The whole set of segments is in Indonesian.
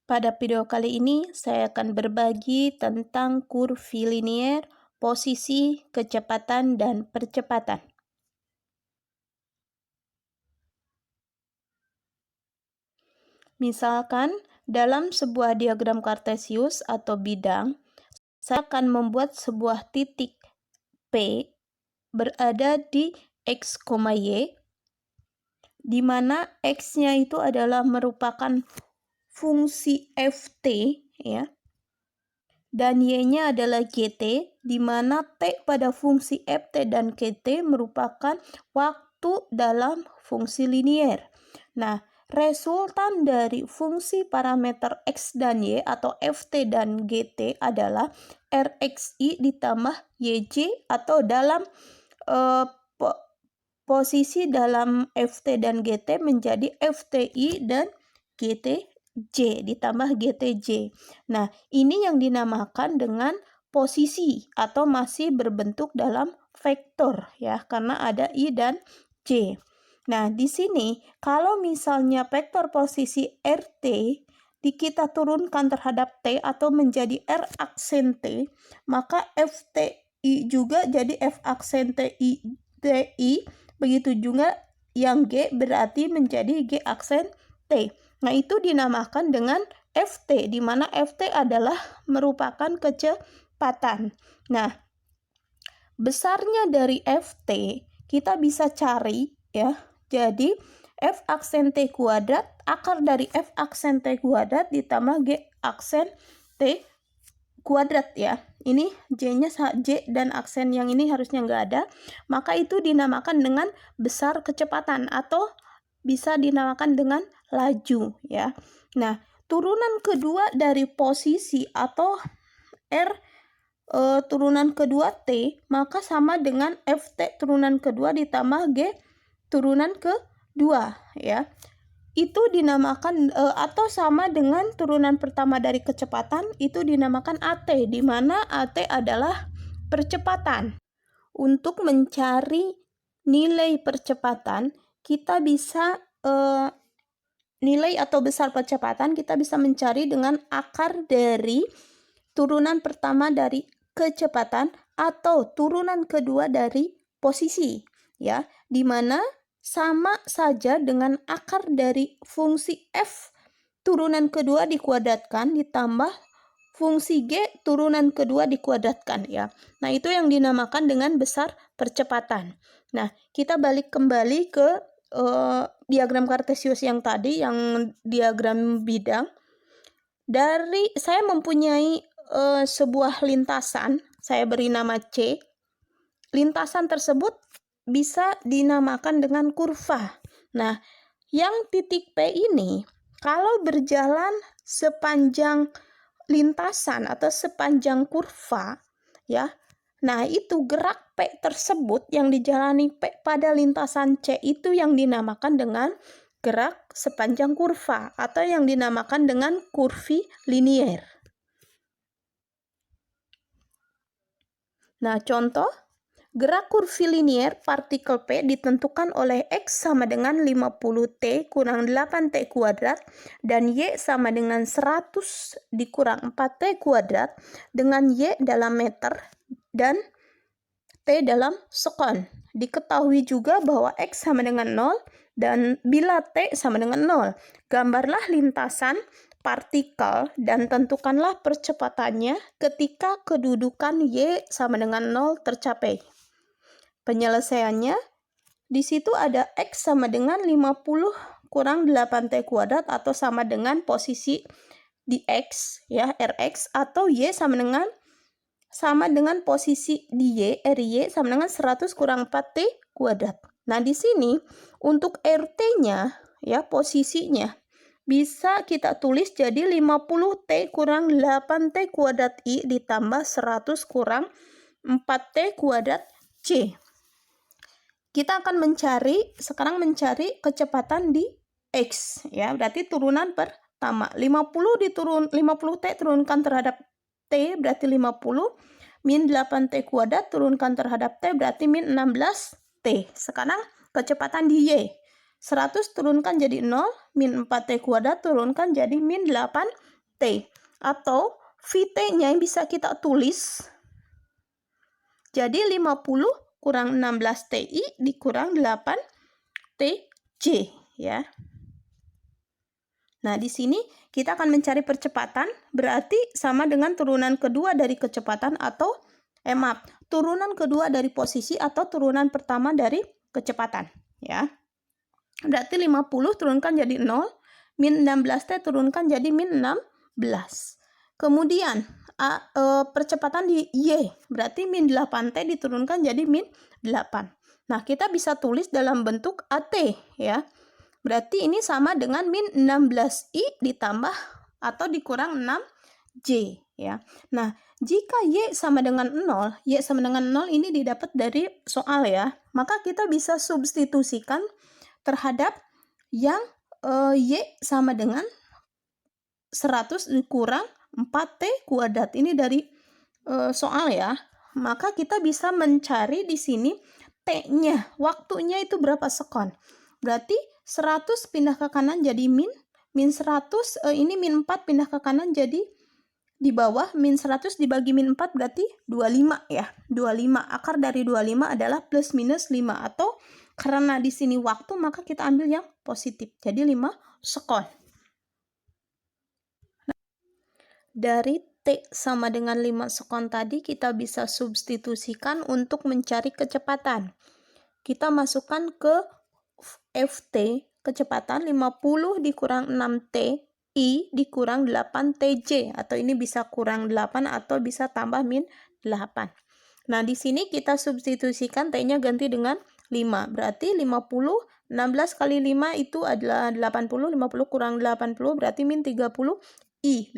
Pada video kali ini, saya akan berbagi tentang kurvilinier, posisi, kecepatan, dan percepatan. Misalkan, dalam sebuah diagram kartesius atau bidang, saya akan membuat sebuah titik P berada di X, Y, di mana X-nya itu adalah merupakan fungsi ft, ya, dan Y-nya adalah GT, di mana T pada fungsi ft dan GT merupakan waktu dalam fungsi linier. Nah, resultan dari fungsi parameter X dan Y atau ft dan GT adalah Rxi ditambah Yj, atau dalam posisi dalam ft dan GT menjadi fti dan GTj ditambah GTj. Nah, ini yang dinamakan dengan posisi atau masih berbentuk dalam vektor, ya, karena ada i dan j. Nah, di sini kalau misalnya vektor posisi RT kita turunkan terhadap T atau menjadi R aksen T, maka FTI juga jadi F aksen TI. Begitu juga yang G berarti menjadi G aksen T. Nah, itu dinamakan dengan FT, di mana FT adalah merupakan kecepatan. Nah, besarnya dari FT kita bisa cari, ya. Jadi F aksen T kuadrat, akar dari F aksen T kuadrat ditambah G aksen T kuadrat, ya. Ini J-nya J dan aksen yang ini harusnya nggak ada. Maka itu dinamakan dengan besar kecepatan atau bisa dinamakan dengan laju, ya. Nah, turunan kedua dari posisi atau R turunan kedua T, maka sama dengan FT turunan kedua ditambah G turunan kedua, ya. Itu dinamakan atau sama dengan turunan pertama dari kecepatan, itu dinamakan AT, di mana AT adalah percepatan. Untuk mencari nilai percepatan, kita bisa nilai atau besar percepatan kita bisa mencari dengan akar dari turunan pertama dari kecepatan atau turunan kedua dari posisi, ya, di mana sama saja dengan akar dari fungsi f turunan kedua dikuadratkan ditambah fungsi g turunan kedua dikuadratkan, ya. Nah, itu yang dinamakan dengan besar percepatan. Nah, kita balik kembali ke diagram kartesius yang tadi, yang diagram bidang. Dari saya mempunyai sebuah lintasan, saya beri nama C. Lintasan tersebut bisa dinamakan dengan kurva. Nah, yang titik P ini kalau berjalan sepanjang lintasan atau sepanjang kurva, ya. Nah, itu gerak P tersebut yang dijalani P pada lintasan C itu yang dinamakan dengan gerak sepanjang kurva atau yang dinamakan dengan kurvilinier. Nah, contoh gerak kurvilinier partikel P ditentukan oleh X sama dengan 50T kurang 8T kuadrat dan Y sama dengan 100 dikurang 4T kuadrat dengan Y dalam meter dan T dalam sekon. Diketahui juga bahwa X sama dengan 0 dan bila T sama dengan 0. Gambarlah lintasan partikel dan tentukanlah percepatannya ketika kedudukan Y sama dengan 0 tercapai. Penyelesaiannya, di situ ada X sama dengan 50 kurang 8T kuadrat atau sama dengan posisi di X, ya, Rx, atau Y sama dengan posisi di Y, Ry sama dengan 100 kurang 4T kuadrat. Nah, di sini untuk RT-nya, ya, posisinya bisa kita tulis jadi 50T kurang 8T kuadrat I ditambah 100 kurang 4T kuadrat C. Kita akan sekarang mencari kecepatan di X, ya. Berarti turunan pertama. 50T turunkan terhadap T berarti 50, min 8T kuadrat turunkan terhadap T berarti min 16T. Sekarang kecepatan di Y. 100 turunkan jadi 0, min 4T kuadrat turunkan jadi min 8T. T. Atau VT-nya bisa kita tulis jadi 50 kurang 16 TI dikurang 8 TJ ya. Nah, di sini kita akan mencari percepatan, berarti sama dengan turunan kedua dari kecepatan atau turunan kedua dari posisi atau turunan pertama dari kecepatan ya. Berarti 50 turunkan jadi 0, min 16T turunkan jadi min 16. Kemudian percepatan di Y, berarti min 8T diturunkan jadi min 8. Nah, kita bisa tulis dalam bentuk AT ya. Berarti ini sama dengan min 16I ditambah atau dikurang 6J ya. Nah, jika Y sama dengan 0, Y sama dengan 0 ini didapat dari soal ya. Maka kita bisa substitusikan terhadap yang Y sama dengan 100 dikurang 4T kuadrat. Ini dari soal ya. Maka kita bisa mencari di sini T-nya, waktunya itu berapa sekon. Berarti 100 pindah ke kanan jadi min 100, ini min 4 pindah ke kanan jadi di bawah, min 100 dibagi min 4 berarti 25 ya. 25, akar dari 25 adalah plus minus 5, atau karena di sini waktu maka kita ambil yang positif, jadi 5 sekon. Nah, dari T sama dengan 5 sekon tadi kita bisa substitusikan untuk mencari kecepatan. Kita masukkan ke FT, kecepatan 50 dikurang 6T I dikurang 8TJ, atau ini bisa kurang 8 atau bisa tambah min 8. Nah, di sini kita substitusikan T-nya ganti dengan 5. Berarti 50, 16 kali 5 itu adalah 80, 50 kurang 80 berarti min 30 I,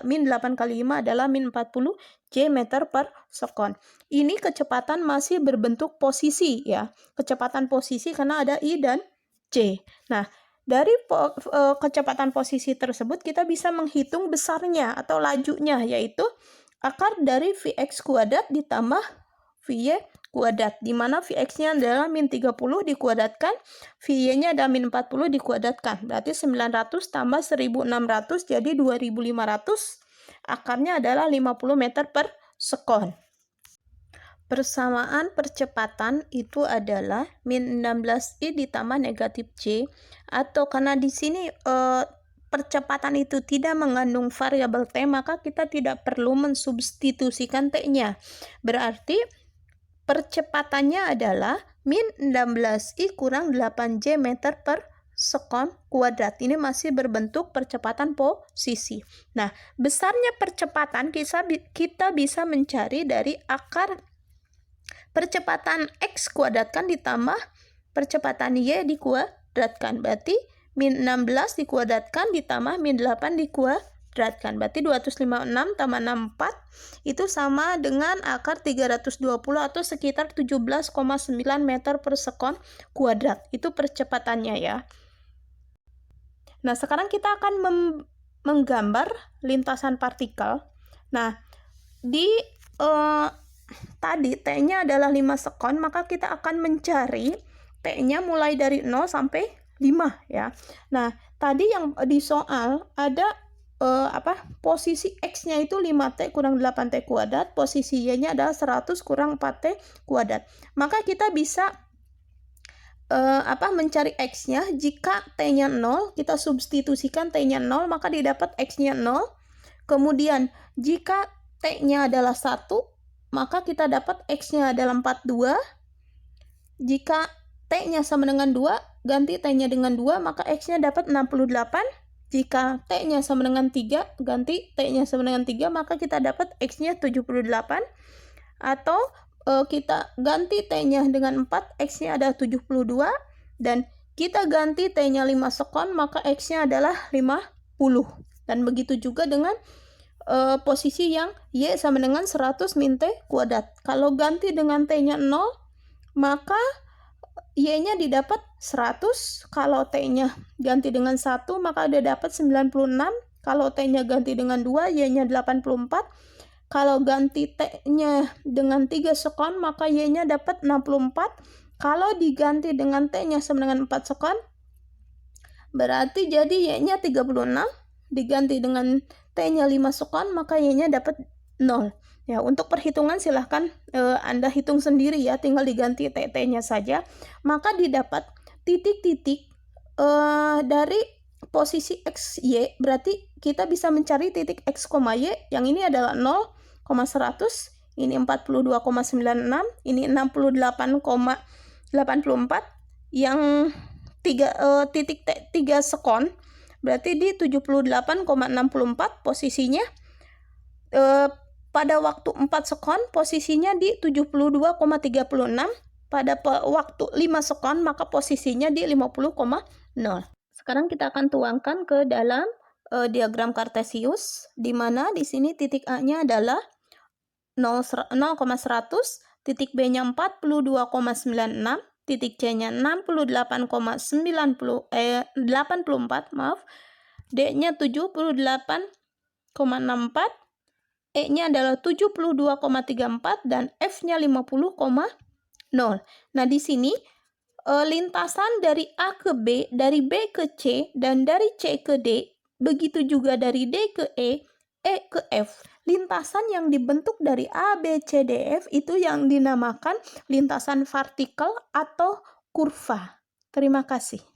min 8 kali 5 adalah min 40 J meter per sekon. Ini kecepatan masih berbentuk posisi ya. Kecepatan posisi karena ada I dan J. Nah, dari kecepatan posisi tersebut kita bisa menghitung besarnya atau lajunya, yaitu akar dari Vx kuadrat ditambah Vy kuadrat, di mana Vx-nya adalah min 30 dikuadratkan, Vy-nya adalah min 40 dikuadratkan. Berarti 900 tambah 1600 jadi 2500. Akarnya adalah 50 meter per sekon. Persamaan percepatan itu adalah min 16I ditambah negatif J, atau karena di sini percepatan itu tidak mengandung variabel T, maka kita tidak perlu mensubstitusikan T-nya. Berarti percepatannya adalah min 16I kurang 8J meter per sekon kuadrat. Ini masih berbentuk percepatan posisi. Nah, besarnya percepatan kita bisa mencari dari akar percepatan X kuadratkan ditambah percepatan Y dikuadratkan. Berarti min 16 dikuadratkan ditambah min 8 dikuadratkan. Berarti 256 tambah 64 itu sama dengan akar 320 atau sekitar 17,9 meter per sekon kuadrat. Itu percepatannya ya. Nah, sekarang kita akan menggambar lintasan partikel. Nah, di tadi T-nya adalah 5 sekon, maka kita akan mencari T-nya mulai dari 0 sampai 5 ya. Nah, tadi yang di soal ada posisi X-nya itu 5T kurang 8T kuadrat, posisi Y-nya adalah 100 kurang 4T kuadrat. Maka kita bisa mencari X-nya. Jika T-nya 0, kita substitusikan T-nya 0, maka didapat X-nya 0. Kemudian jika T-nya adalah 1, maka kita dapat X-nya adalah 42. Jika T-nya sama dengan 2, ganti T-nya dengan 2, maka X-nya dapat 68. Jika T-nya sama dengan 3, ganti T-nya sama dengan 3, maka kita dapat X-nya 78. Atau kita ganti T-nya dengan 4, X-nya adalah 72. Dan kita ganti T-nya 5 sekon, maka X-nya adalah 50. Dan begitu juga dengan posisi yang Y sama dengan 100 min T kuadrat. Kalau ganti dengan T-nya 0, maka Y-nya didapat 100. Kalau T-nya ganti dengan 1, maka dia dapat 96. Kalau T-nya ganti dengan 2, Y-nya 84. Kalau ganti T-nya dengan 3 sekon, maka Y-nya dapat 64. Kalau diganti dengan T-nya sama dengan 4 sekon, berarti jadi Y-nya 36. diganti dengan T-nya 5 sekon, maka Y-nya dapat 0. Ya, untuk perhitungan silahkan Anda hitung sendiri ya, tinggal diganti T-nya saja. Maka didapat titik-titik dari posisi X, Y, berarti kita bisa mencari titik X, Y, yang ini adalah 0,100, ini 42,96, ini 68,84, yang titik 3 sekon, berarti di 78,64 posisinya. Pada waktu 4 sekon posisinya di 72,36, pada waktu 5 sekon maka posisinya di 50,0. Sekarang kita akan tuangkan ke dalam diagram Kartesius, di mana di sini titik A-nya adalah 0,100, titik B-nya 42,96, titik C-nya 84, maaf. D-nya 78,64, E-nya adalah 72,34 dan F-nya 50,0. Nah, di sini lintasan dari A ke B, dari B ke C, dan dari C ke D, begitu juga dari D ke E ke F. Lintasan yang dibentuk dari A, B, C, D, F itu yang dinamakan lintasan vertikal atau kurva. Terima kasih.